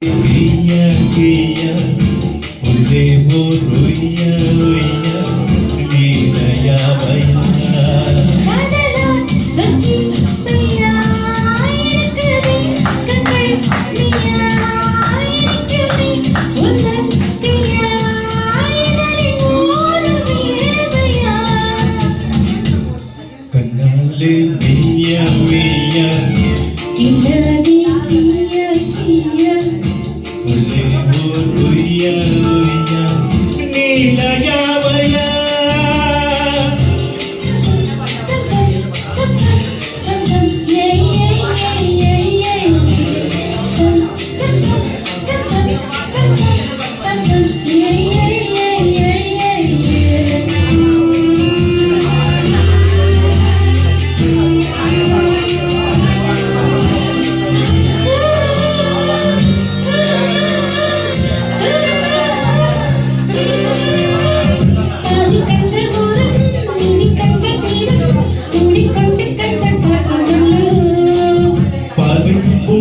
Guia, guia, olhei oruia, oia, lina ya baya. Kadala sangi baya, irukkude kangal niya, irukkude undan priya, idalil oruviye baya. Kannale miya miya, Kindadi kiya kiya. olhei oruia, oia, lina ya baya.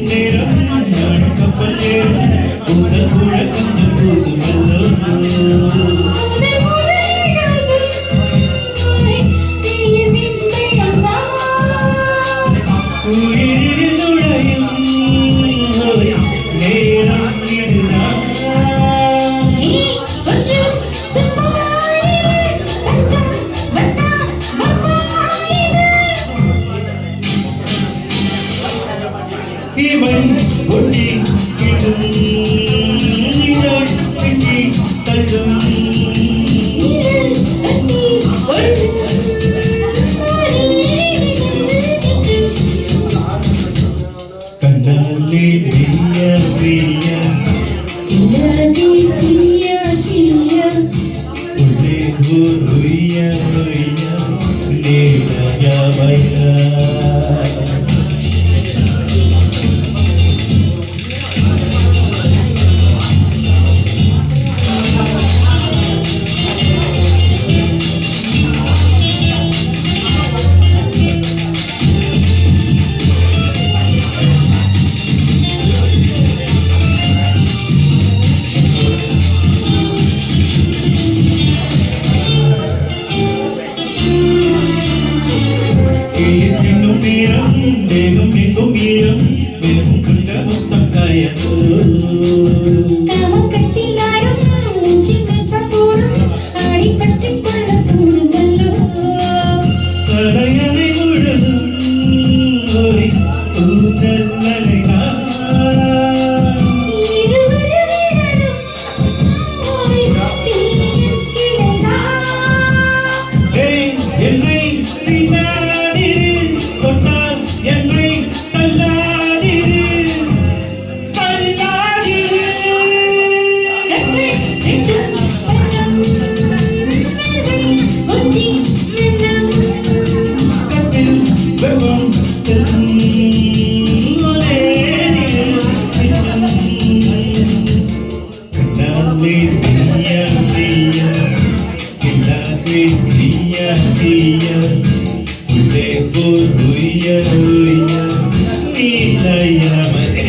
நேரம் நான் கப்பல் ஏறும் உடல் கூட கொஞ்சம் பூசுமல்லோ உயிரில் நுழையும் நேரம் இதுதான் இவன் ஒட்டி கிடும் நீராய் வெட்டி தள்ளும் கண்ணாலே பிரியா பிரியா உள்ளே ஒருயா ஒய்யா நீராயா வையா. இன்னும் வீரம் வேகம் எங்கும் வீரம் வேகம் கொண்ட முத்தம் காயப்போ கரையறை முழுதும் ஒரு ஊஞ்சல் நடைனா என்னை பின்னாடிரு தொட்டால் என்னை தள்ளாடிரு தள்ளாடிரு கட்டில் வெப்பம் செல்லும் ஒரே கண்ணாலே பிரியா பிரியா கிண்ணாலே பிரியா பிரியா உள்ளே போருயா உயா நீலயா மரே.